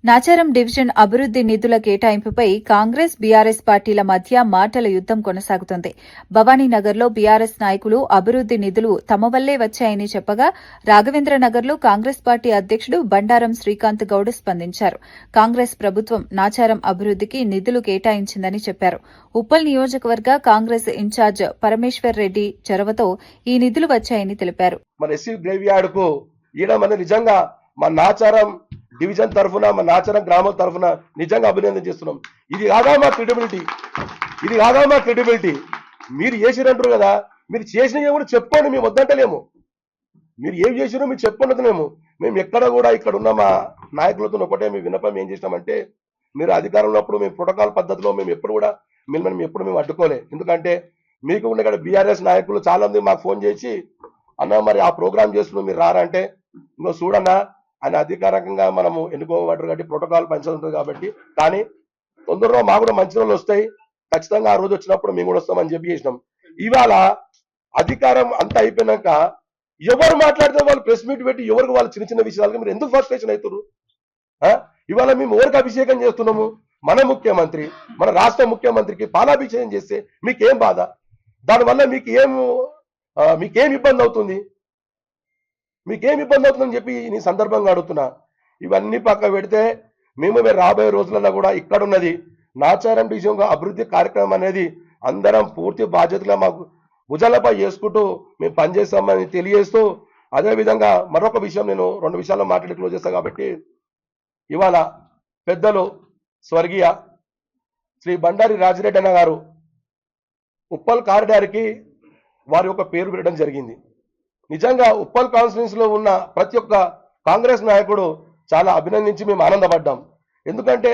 Nacharam division అభివృద్ది నిధుల కేటాయింపుపై Congress BRS పార్టీల మధ్య మాటల యుద్దం కొనసాగుతోంది. భవానీనగర్లో బీఆర్ఎస్ నాయకులు అభివృద్ది నిధులు తమ వల్లే వచ్చాయని చెప్పగా, రాఘవేంద్రనగర్లో కాంగ్రెస్ పార్టీ అధ్యక్షుడు బండారం శ్రీకాంత్ గౌడ్ స్పందించారు. కాంగ్రెస్ ప్రభుత్వం నాచారం అభివృద్దికి నిధులు కేటాయించిందని చెప్పారు. ఉప్పల్ నియోజకవర్గ కాంగ్రెస్ ఇన్ఛార్జ్ పరమేశ్వర్ రెడ్డి చొరవతో ఈ నిధులు వచ్చాయని తెలిపారు. మా నాచారం డివిజన్ తరఫున మా నాచారం గ్రామం తరఫున నిజంగా అభినందన చేస్తున్నాం. ఇది కాదా మా క్రెడిబిలిటీ మీరు చేసిరంటారు కదా, మీరు చేసినవి కూడా చెప్పుకోండి, మేము వద్దంటలేము. మీరు ఏం చేసిరో మీరు చెప్పుకుంటున్నాము. మేము ఎక్కడ కూడా ఇక్కడ ఉన్న మా నాయకులతో ఒకటే మీ విన్నపం ఏం చేసినామంటే, మీరు అధికారంలో ఉన్నప్పుడు మేము ప్రోటోకాల్ పద్ధతిలో మేము ఎప్పుడు కూడా మేము అడ్డుకోలే. ఎందుకంటే మీకు ఉన్న ఇక్కడ బీఆర్ఎస్ నాయకులు చాలా మంది మాకు ఫోన్ చేసి, అన్న మరి ఆ ప్రోగ్రామ్ చేస్తున్నాం మీరు రారంటే, ఇంకో చూడన్నా ఆయన అధికారికంగా మనము ఎన్నుకోబడ్డారు కాబట్టి ప్రోటోకాల్ పంచాలి ఉంటుంది కాబట్టి, కానీ తొందరలో మాకు కూడా మంచి రోజులు వస్తాయి, ఖచ్చితంగా ఆ రోజు వచ్చినప్పుడు మేము కూడా వస్తామని చెప్పి చేసినాం. ఇవాళ అధికారం అంతా అయిపోయినాక ఎవరు మాట్లాడితే వాళ్ళు ప్రెస్ మీట్ పెట్టి ఎవరికి వాళ్ళు చిన్న చిన్న విషయాలకు మీరు ఎందుకు ఫ్రస్ట్రేషన్ అవుతారు? ఇవాళ మేము ఎవరికి అభిషేకం చేస్తున్నాము? మన ముఖ్యమంత్రి, మన రాష్ట్ర ముఖ్యమంత్రికి పాలాభిషేకం చేస్తే మీకేం బాధ? దానివల్ల మీకేం ఇబ్బంది అవుతుంది? మీకేం ఇబ్బంది అవుతుందని చెప్పి నీ సందర్భంగా అడుగుతున్నా. ఇవన్నీ పక్క పెడితే మేము రాబోయే రోజులలో కూడా ఇక్కడ ఉన్నది నాచారం డివిజన్ అభివృద్ధి కార్యక్రమం అనేది అందరం పూర్తి బాధ్యతగా మాకు భుజాలపై చేసుకుంటూ మేము పనిచేస్తామని తెలియజేస్తూ, అదేవిధంగా మరొక విషయం నేను 2 విషయాల్లో మాట్లాడి క్లోజ్ చేస్తాను. కాబట్టి ఇవాళ పెద్దలు స్వర్గీయ శ్రీ బండారి రాజిరెడ్డి అన్న గారు ఉప్పల్ కారిడార్కి వారి యొక్క పేరు పెట్టడం జరిగింది. నిజంగా ఉప్పల్ కాన్స్టిట్యున్సీ లో ఉన్న ప్రతి ఒక్క కాంగ్రెస్ నాయకుడు చాలా అభినందించి మేము ఆనందపడ్డాం. ఎందుకంటే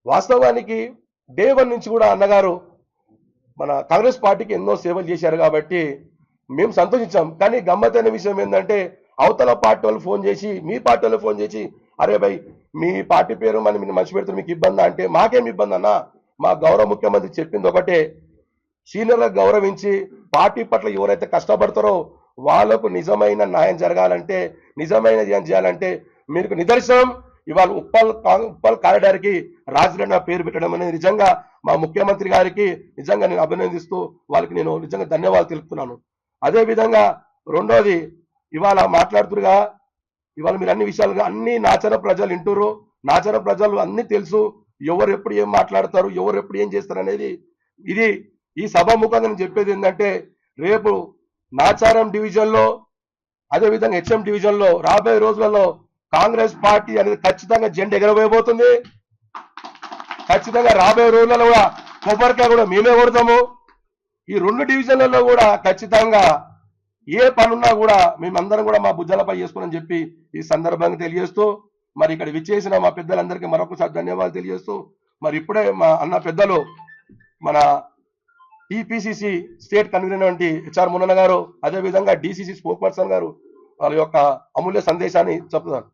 వాస్తవానికి డే 1 నుంచి కూడా అన్నగారు మన కాంగ్రెస్ పార్టీకి ఎన్నో సేవలు చేశారు కాబట్టి మేము సంతోషించాం. కానీ గమ్మత్తైన విషయం ఏంటంటే, అవతల పార్టీ వాళ్ళు ఫోన్ చేసి, మీ పార్టీ వాళ్ళు ఫోన్ చేసి, అరే భయ్ మీ పార్టీ పేరు మీరు మంచి పెడుతున్నారు, మీకు ఇబ్బంది అంటే, మాకేం ఇబ్బంది అన్నా, మా గౌరవ ముఖ్యమంత్రి చెప్పింది ఒకటే, సీనియర్లకు గౌరవించి పార్టీ పట్ల ఎవరైతే కష్టపడతారో వాళ్ళకు నిజమైన న్యాయం జరగాలంటే, నిజమైన చేయాలంటే మీకు నిదర్శనం ఇవాళ ఉప్పల్ కారిడార్కి రాజిరెడ్డి పేరు పెట్టడం అనేది నిజంగా మా ముఖ్యమంత్రి గారికి నిజంగా నేను అభినందిస్తూ వాళ్ళకి నేను నిజంగా ధన్యవాదాలు తెలుపుతున్నాను. అదేవిధంగా రెండోది, ఇవాళ మాట్లాడుతురుగా, ఇవాళ మీరు అన్ని విషయాలుగా అన్ని నాచర ప్రజలు వింటురు, నాచర ప్రజలు అన్ని తెలుసు, ఎవరు ఎప్పుడు ఏం మాట్లాడతారు, ఎవరు ఎప్పుడు ఏం చేస్తారు అనేది. ఇది ఈ సభాముఖంగా నేను చెప్పేది ఏంటంటే, రేపు నాచారం డివిజన్లో అదేవిధంగా హెచ్ఎం డివిజన్లో రాబోయే రోజులలో కాంగ్రెస్ పార్టీ అనేది ఖచ్చితంగా జెండా ఎగరవేయబోతుంది. ఖచ్చితంగా రాబోయే రోజులలో కూడా కొబ్బరికాయ కూడా మేమే కొడతాము. ఈ 2 డివిజన్లలో కూడా ఖచ్చితంగా ఏ పనున్నా కూడా మేమందరం కూడా మా భుజాలపై చేసుకుని చెప్పి ఈ సందర్భంగా తెలియజేస్తూ, మరి ఇక్కడ విచ్చేసిన మా పెద్దలందరికీ మరొకసారి ధన్యవాదాలు తెలియజేస్తూ, మరి ఇప్పుడే మా అన్న పెద్దలు మన టీపీసీసీ స్టేట్ కన్వీనర్ హెచ్ఆర్ మున్నన్న గారు, అదేవిధంగా డీసీసీ స్పోక్ పర్సన్ గారు వాళ్ళ యొక్క అమూల్య సందేశాన్ని చెప్తున్నారు.